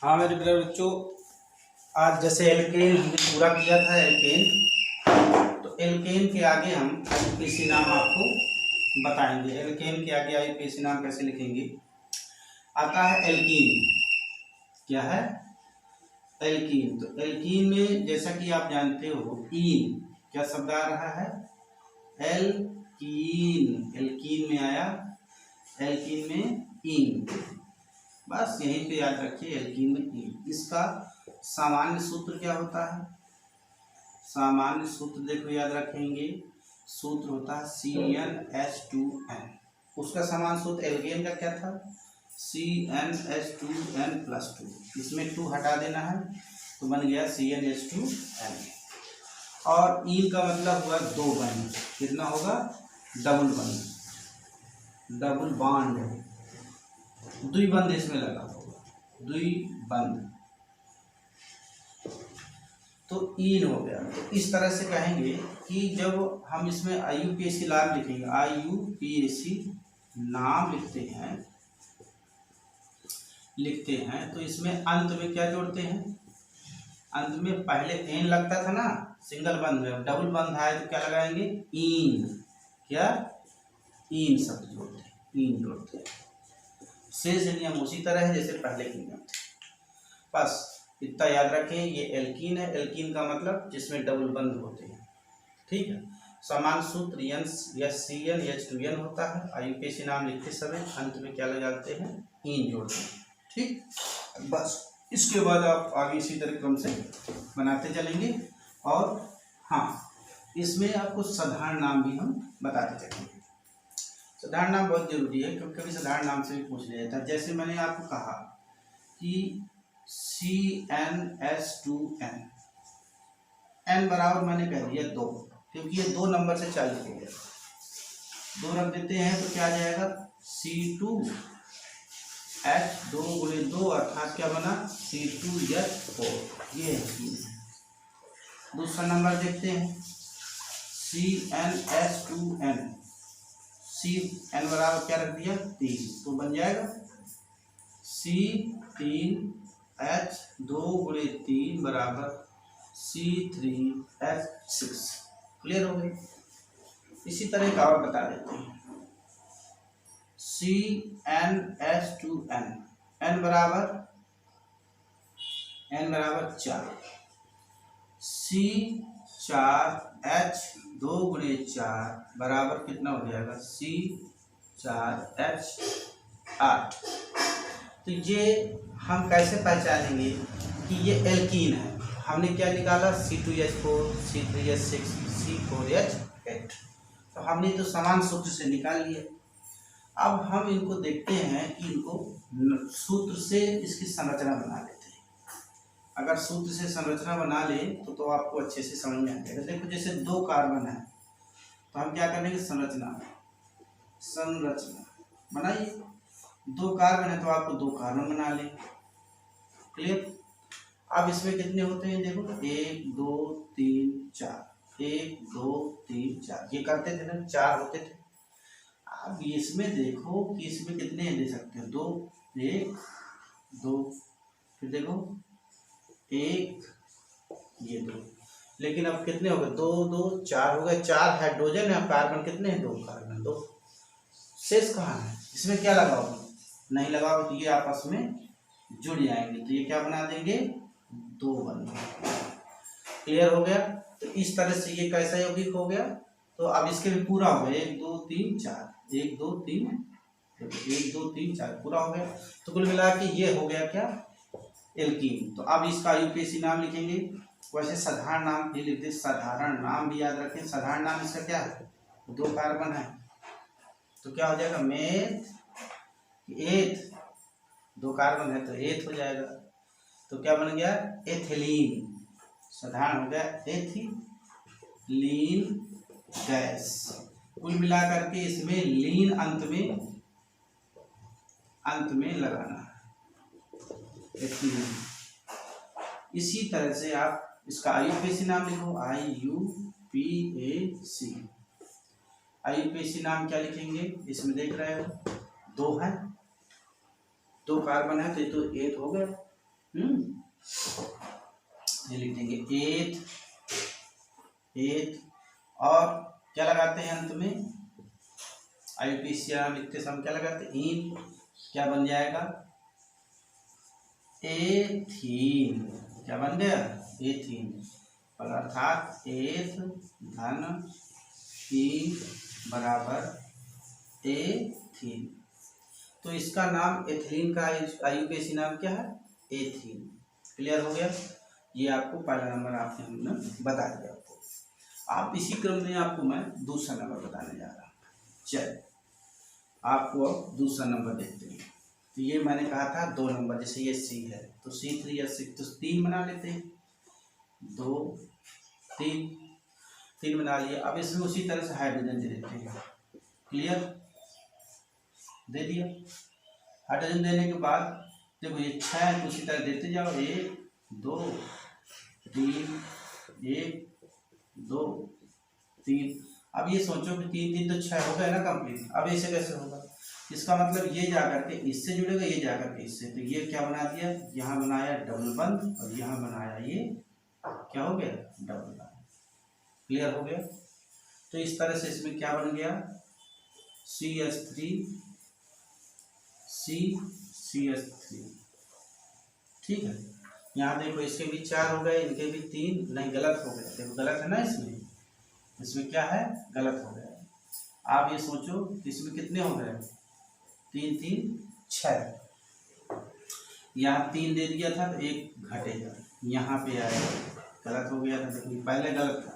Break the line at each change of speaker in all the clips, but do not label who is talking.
हाँ मेरे प्यारे बच्चों, आज जैसे एल्केन हमने पूरा किया था एल्केन, तो एल्केन के आगे हम आईयूपीएसी नाम आपको बताएंगे। एल्केन के आगे आईयूपीएसी नाम कैसे लिखेंगे। आता है एल्कीन। क्या है? एल्कीन। तो एल्कीन में जैसा कि आप जानते हो ईन क्या शब्द आ रहा है? एल्कीन। एल्कीन में आया, एल्कीन में ईन। बस यहीं पे याद रखिए एल्कीन में ईन। इसका सामान्य सूत्र क्या होता है? सामान्य सूत्र देखो याद रखेंगे, सूत्र होता है CnH2n। उसका समान सूत्र एल्केन का क्या था? CnH2n+2। इसमें 2 हटा देना है तो बन गया CnH2n। और ईन का मतलब हुआ दो बंध। कितना होगा? डबल बंध, डबल बॉन्ड, द्विबंध इसमें लगा होगा, द्विबंध। तो ईन हो गया। तो इस तरह से कहेंगे कि जब हम इसमें आईयूपीएसी नाम लिखेंगे, आईयूपीएसी नाम लिखते हैं तो इसमें अंत में क्या जोड़ते हैं? अंत में पहले एन लगता था ना सिंगल बंद में, डबल बंद है तो क्या लगाएंगे? ईन। क्या? ईन शब्द जोड़ते हैं, ईन जोड़ते हैं। शेष नियम उसी तरह है जैसे पहले के नियम थे। बस इतना याद रखें, ये एल्कीन है। एल्कीन का मतलब जिसमें डबल बंद होते हैं। ठीक है। समान सूत्र CnH2n होता है। आईयूपीएसी नाम लिखते समय अंत में क्या लगाते हैं? ईन जोड़ते हैं। ठीक, बस इसके बाद आप आगे इसी तरह क्रम से बनाते चलेंगे। और हाँ, इसमें आपको साधारण नाम भी हम बताते चलेंगे। साधारण नाम बहुत जरूरी है क्योंकि कभी साधारण नाम से भी पूछ लिया जाता है। जैसे मैंने आपको कहा कि CnH2n, n बराबर मैंने कह दिया 2, क्योंकि ये 2 नंबर से चालू हो गया। 2 रख देते हैं तो क्या आ जाएगा? C2H, 2 गुणे 2 अर्थात क्या बना? C2H4। ये है। दूसरा नंबर देखते हैं CnH2n, n बराबर क्या रख दिया? 3, तो बन जाएगा C3H, 2 गुणे 3 बराबर C3H6। क्लियर हो गई? इसी तरह का और बता देते हैं। CnH2n, n बराबर 4, C4H, 2 गुणे 4 बराबर कितना हो जाएगा? C4H8। तो ये हम कैसे पहचानेंगे कि ये एल्कीन है? हमने क्या निकाला? C2H4, C3H6, C4H8। तो हमने तो समान सूत्र से निकाल लिया। अब हम इनको देखते हैं कि इनको सूत्र से इसकी संरचना बना लेते हैं। अगर सूत्र से संरचना बना लें तो आपको अच्छे से समझ में आ जाएगा। देखो जैसे 2 कार्बन है तो हम क्या करेंगे? संरचना बनाइए। 2 कार्बन है तो आपको 2 कार्बन बना लें। क्लियर? अब इसमें कितने होते हैं? देखो 1 2 3 4, 1 2 3 4, ये करते थे ना, 4 होते थे। अब इसमें देखो कि इसमें कितने दे सकते हो? 2, 1 2, फिर देखो 1, ये 2। लेकिन अब कितने हो गए? 2 2 4 हो गए। 4 हाइड्रोजन है, कार्बन कितने हैं? 2 कार्बन। 2 शेष कहाँ है? इसमें क्या लगाओ? नहीं लगाओ तो ये आपस में जुड़ जाएंगे तो ये क्या बना देंगे? 2 बन गए। क्लियर हो गया? तो इस तरह से ये कैसा यौगिक हो गया? तो अब इसके भी पूरा हो गया, 1 2 3 4, 1 2 3, 1 2 3 4 पूरा हो गया। तो कुल मिला के ये हो गया क्या? एल्कीन। तो अब इसका आईयूपीएसी नाम लिखेंगे। वैसे साधारण नाम भी लिखते, साधारण नाम भी याद रखें। साधारण नाम इसका क्या है? 2 कार्बन है तो क्या हो जाएगा? मेथ एथ। 2 कार्बन है तो एथ हो जाएगा। तो क्या बन गया? एथिलीन। साधारण हो गया एथिलीन गैस। कुल मिलाकर के इसमें लीन अंत में लगाना है, एथिलीन। इसी तरह से आप इसका आईयूपीएसी नाम लिखो। आईयूपीएसी नाम क्या लिखेंगे? इसमें देख रहे हो 2 है, 2 कार्बन है तो ये तो 8 हो गया। ये लिख देंगे एथ और क्या लगाते हैं अंत में, IUPAC नाम लिखते समय क्या लगाते हैं, इन, क्या बन जाएगा, एथीन। क्या बन गया, एथीन। अर्थात एथ धन ईन बराबर एथीन। तो इसका नाम एथिलीन का IUPAC नाम क्या है, एथीन। क्लियर हो गया। ये आपको पहला नंबर आपने हमने बता दिया। आप इसी क्रम में आपको मैं दूसरा नंबर बताने जा रहा हूँ। चल आपको अब दूसरा नंबर देखते हैं। तो ये मैंने कहा था 2 नंबर, जैसे ये C है तो C3 या 6 तो 3 बना लेते हैं, 2 3 बना लिए। अब इसमें उसी तरह से हाइड्रोजन दे देते हैं। क्लियर, दे दिया। हाइड्रोजन देने के बाद देखो ये 6 है तो उसी तरह देते जाओ, 1 2 3 1 2 3। अब ये सोचो कि 3 3 तो 6 हो गए ना कंप्लीट। अब ऐसे कैसे होगा, इसका मतलब ये जाकर के इससे जुड़ेगा, ये जाकर के इससे, तो ये क्या बना दिया, यहाँ बनाया डबल बंद और यहाँ बनाया ये क्या हो गया, डबल बंद। क्लियर हो गया। तो इस तरह से इसमें क्या बन गया, CH3 CH3। ठीक है। यहाँ देखो इसके भी 4 हो गए, इनके भी 3, नहीं गलत हो गया, देखो गलत है ना, इसमें क्या है, गलत हो गया। आप ये सोचो इसमें कितने हो गए, 3 3 6। यहाँ 3 दे दिया था तो 1 घटेगा, यहाँ पे आएगा, गलत हो गया था, देखो पहले गलत था।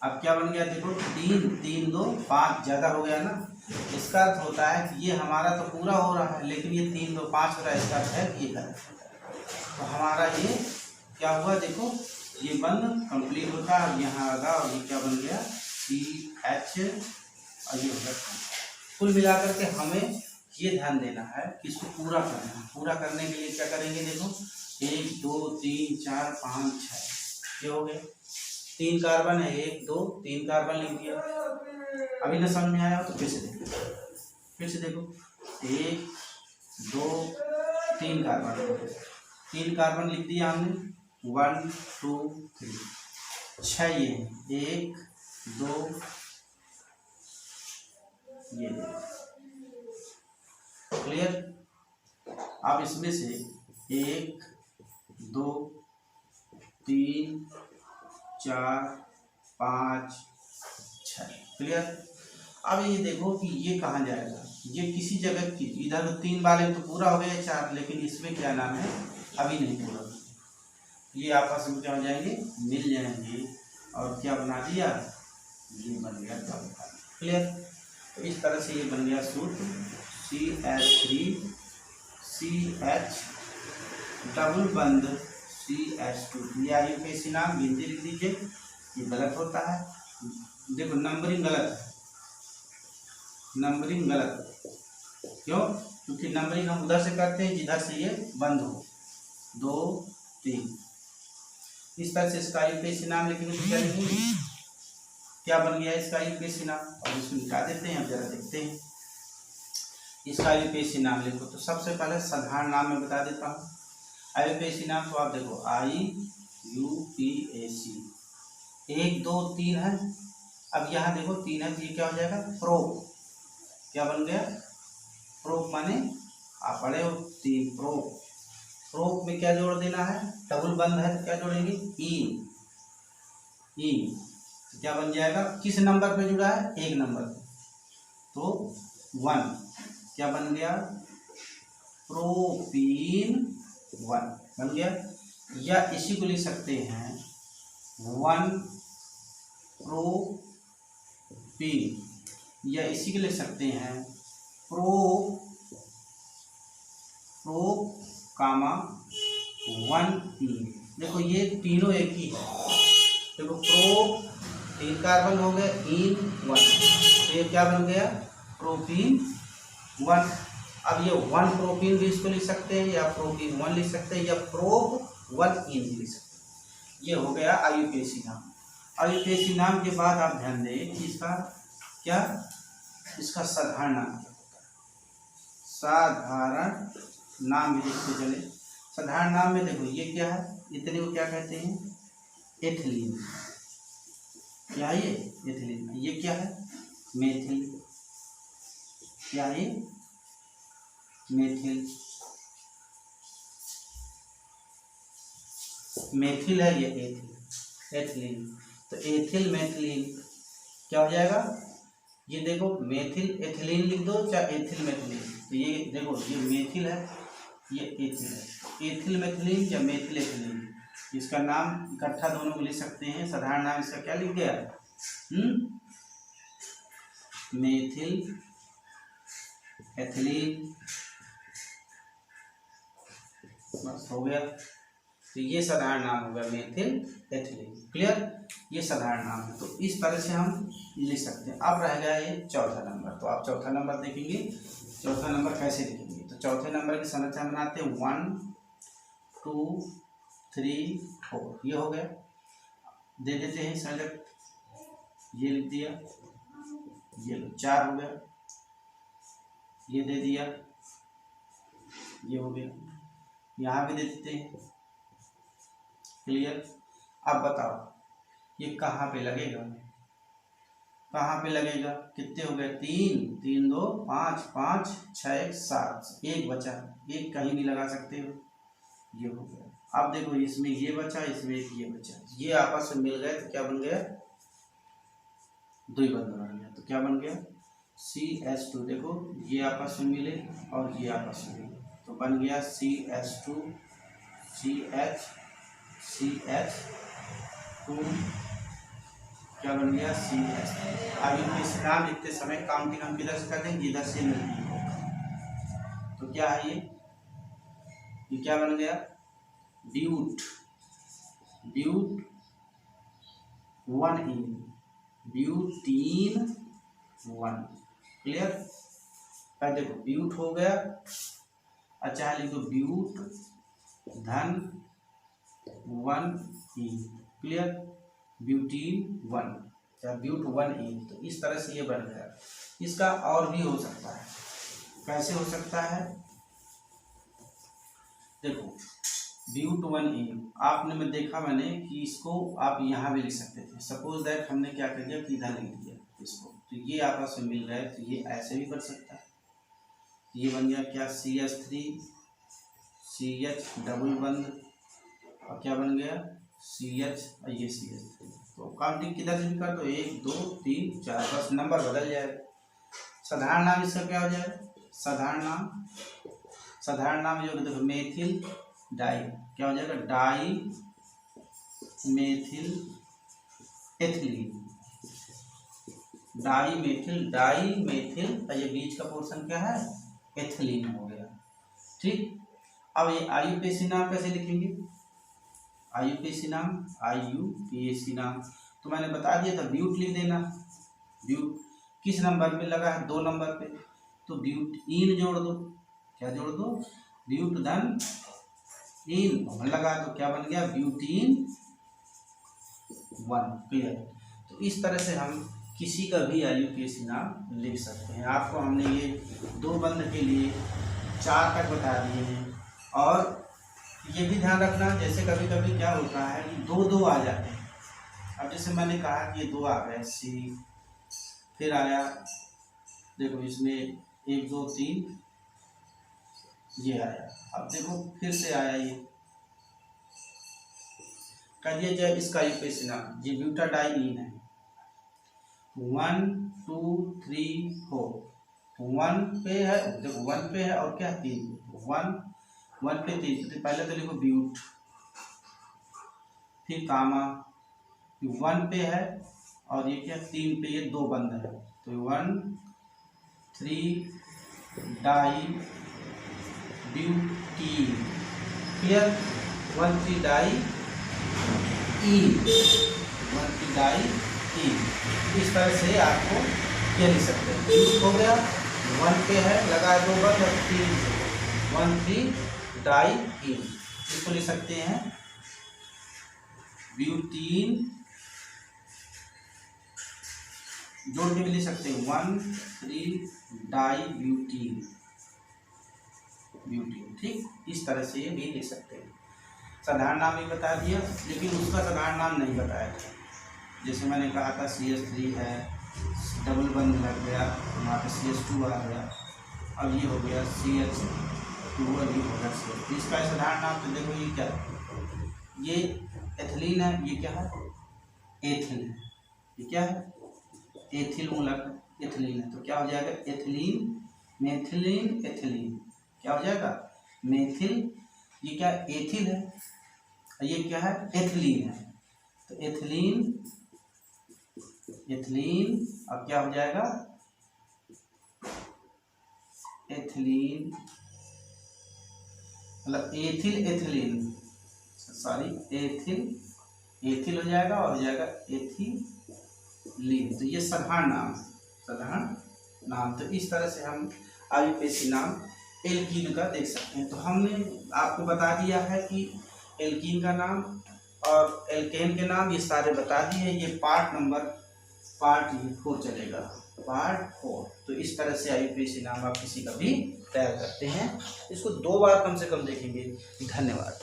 अब क्या बन गया, देखो 3 3 2 5 ज़्यादा हो गया ना। इसका अर्थ होता है कि ये हमारा तो पूरा हो रहा है, लेकिन ये 3 2 5 हो रहा है, इसका अर्थ है कि ये गलत है। तो हमारा ये क्या हुआ, देखो ये बंद कंप्लीट होता है, यहाँ आगा और ये क्या बन गया, CH और ये हो गया। कुल मिलाकर के हमें ये ध्यान देना है कि इसको पूरा करना है। पूरा करने के लिए क्या करेंगे, देखो 1 2 3 4 5 6 ये हो गए। 3 कार्बन है, 1 2 3 कार्बन लिख दिया। अभी ना समझ में आया तो फिर से देखो 1 2 3 कार्बन, 3 कार्बन लिख दिया हमने, 1 2 3 6 ये 1 2 ये। क्लियर। अब इसमें से 1 2 3 4 5 6। क्लियर। अब ये देखो कि ये कहाँ जाएगा, ये किसी जगह की, इधर 3 वाले तो पूरा हो गया 4, लेकिन इसमें क्या नाम है, अभी नहीं पूरा। ये आपस में क्या हो जाएंगे, मिल जाएंगे और क्या बना दिया, ये बन गया डबल बंद। क्लियर। तो इस तरह से ये बन गया सूत्र CH3 CH डबल बंद CH2। ये IUPAC नाम गिनती लिख दीजिए, ये गलत होता है। देखो नंबरिंग गलत है, नंबरिंग गलत। क्यों, क्योंकि नंबरिंग हम उधर से करते हैं जिधर से ये बंद हो, 2 3। इस तरह से इसका IUPAC नाम लिखेंगे तो क्या लिखेंगे, क्या बन गया इसका IUPAC नाम। और इसको मिटा देते हैं, अब जरा देखते हैं इसका IUPAC नाम लिखो। तो सबसे पहले साधारण नाम मैं बता देता हूँ। IUPAC नाम तो आप देखो IUPAC 1 2 3 है। अब यहाँ देखो 3 है तो ये क्या हो जाएगा, प्रोप। क्या बन गया, प्रोप माने आप पढ़े हो 3 प्रोप। प्रोप में क्या जोड़ देना है, डबल बंद है तो क्या जोड़ेंगे, इन। तो क्या बन जाएगा, किस नंबर पे जुड़ा है, 1 नंबर पे, तो 1 क्या बन गया, प्रोपीन 1 बन गया। या इसी को लिख सकते हैं 1 प्रोपीन, या इसी को लिख सकते हैं प्रो कामा 1 इन। देखो ये तीनों एक ही है। देखो प्रो 3 कार्बन हो गए, इन 1, तो ये क्या बन गया, प्रोपीन 1। अब ये 1 प्रोपीन भी इसको लिख सकते हैं, या प्रोपीन 1 लिख सकते हैं, या प्रोप 1 इन भी लिख सकते हैं। ये हो गया IUPAC नाम। IUPAC नाम के बाद आप ध्यान दें कि इसका क्या, इसका साधारण नाम क्या होता है। साधारण नाम भी लिखते चले। साधारण नाम में देखो ये क्या है, इतने को क्या कहते हैं, एथिलीन। क्या है ये, एथिलीन। ये क्या है, मेथिल। क्या है ये, मेथिल। मेथिल है ये, एथिल, एथिलीन। तो एथिल मेथिलीन क्या हो जाएगा, ये देखो मेथिल एथिलीन लिख दो चाहे एथिल मेथिलीन। तो ये देखो ये मेथिल है, ये एथिल है। एथिल मेथिलीन या मेथिल एथिलीन, इसका नाम इकट्ठा दोनों को लिख सकते हैं। साधारण नाम इसका क्या लिख गया, मेथिल एथिलीन। बस हो गया। तो ये साधारण नाम हो गया मेथिल एथिलीन। क्लियर, ये साधारण नाम है। तो इस तरह से हम लिख सकते हैं। अब रह गया ये चौथा नंबर। तो आप चौथा नंबर देखेंगे, चौथा नंबर कैसे लिखेंगे। तो चौथे नंबर की संरचना बनाते हैं 1 2 3 4। ये हो गया, दे देते हैं संरचना, ये लिख दिया, ये 4 हो गया, ये दे दिया, ये हो गया, यहाँ भी दे देते हैं। क्लियर। अब बताओ ये कहाँ पे लगेगा, कहाँ पे लगेगा, कितने हो गए, 3 3 2 5 5 6 7, एक बचा, एक कहीं भी लगा सकते हो, ये हो गया। अब देखो इसमें ये बचा, इसमें एक ये बचा, ये आपस में मिल गए तो क्या बन गया, द्विबंध बन गया। तो क्या बन गया, CH2। देखो ये आपस में मिले और ये आपस में मिले तो बन गया CH2 CH CH2, क्या बन गया, CH। अब इनमें इस नाम लिखते समय काउंटिंग हम किधर से करते हैं, जिधर से मिलती है। तो क्या है ये क्या बन गया, ब्यूट, ब्यूट 1 इन, ब्यूटीन 1। क्लियर। पहले देखो ब्यूट हो गया, अच्छा लिखो ब्यूट धन 1 इन। क्लियर, ब्यूटीन 1 या ब्यूट 1 इन। तो इस तरह से ये बन गया। इसका और भी हो सकता है, कैसे हो सकता है, देखो ब्यूट 1 इन आपने में देखा मैंने कि इसको आप यहाँ भी लिख सकते थे। सपोज दैट हमने क्या कर दिया कि इधर लिख दिया इसको, तो ये आपस में मिल गए तो ये ऐसे भी कर सकता है। ये बन गया क्या, CH3 CH डबल बंद और क्या बन गया CH और ये CH3। तो काउंटिंग किधर से भी कर दो, 1 2 3 4, बस नंबर बदल जाए। साधारण नाम इसका क्या हो जाए, साधारण नाम, साधारण नाम जो देखो मेथिल डाई, क्या हो जाएगा, di methyl ethylene, di methyl और ये बीच का पोर्शन क्या है, एथिलीन हो गया। ठीक। अब ये IUPAC नाम कैसे लिखेंगे, IUPAC नाम, IUPAC नाम तो मैंने बता दिया था, ब्यूट लिख देना। ब्यूट किस नंबर पे लगा है, 2 नंबर पे, तो ब्यूट इन जोड़ दो, क्या जोड़ दो, ब्यूट धन इन लगा तो क्या बन गया, ब्यूटीन 1। क्लियर। तो इस तरह से हम किसी का भी IUPAC नाम लिख सकते हैं। आपको हमने ये 2 बंद के लिए 4 तक बता दिए हैं। और ये भी ध्यान रखना, जैसे कभी कभी क्या होता है कि 2 आ जाते हैं। अब जैसे मैंने कहा कि ये 2 आ गए, C फिर आया, देखो इसमें 1 2 3 ये आया, अब देखो फिर से आया ये, कहिए जाए इसका IUPAC नाम, ये ब्यूटाडाइइन है। 1 2 3 4, 1 पे है, देखो 1 पे है और क्या 3, 1 पे 3, तो पहले तो लिखो ब्यूट, फिर कामा, 1 पे है और ये क्या 3 पे, ये 2 बंद है तो 1 3 डाई ब्यूटीन। क्लियर, 1 3 डाई इन, 1 3 डाई इन। इस तरह से आपको ये लिख सकते हैं। ब्यूट हो गया, 1 पे है लगा 2 बंद और 3 से 1 3 डाई इन, इसको लिख सकते हैं ब्यूटीन, जोड़ के भी लिख सकते हैं 1 3 डाई ब्यूटीन, ब्यूटीन। ठीक, इस तरह से ये भी लिख सकते हैं। साधारण नाम भी बता दिया, लेकिन उसका साधारण नाम नहीं बताया था। जैसे मैंने कहा था CH3 है, डबल बंद लग गया, वहाँ पे CH2 आ गया, अब ये हो गया CH2, अभी हो गया CH3। इसका साधारण नाम तो देखो ये क्या है, ये एथिलीन है, ये क्या है, एथिल है, ये क्या है, एथिल मूलक एथिलीन है। तो क्या हो जाएगा, एथिलीन, मेथिलीन, एथिलीन, क्या हो जाएगा, मेथिल, ये क्या एथिल है, ये क्या है, एथिलीन है। तो एथिलीन, एथिलीन, अब क्या हो जाएगा, एथिलीन, मतलब ethyl ethylene, sorry ethyl, ethyl हो जाएगा और हो जाएगा एथिलीन। तो ये साधारण नाम, साधारण नाम। तो इस तरह से हम आईयूपीएसी नाम एल्कीन का देख सकते हैं। तो हमने आपको बता दिया है कि एल्कीन का नाम और एल्केन के नाम ये सारे बता दिए। ये पार्ट 4 चलेगा, पार्ट 4। तो इस तरह से आईयूपीएसी नाम आप किसी का भी तैयार करते हैं। इसको 2 बार कम से कम देखेंगे। धन्यवाद।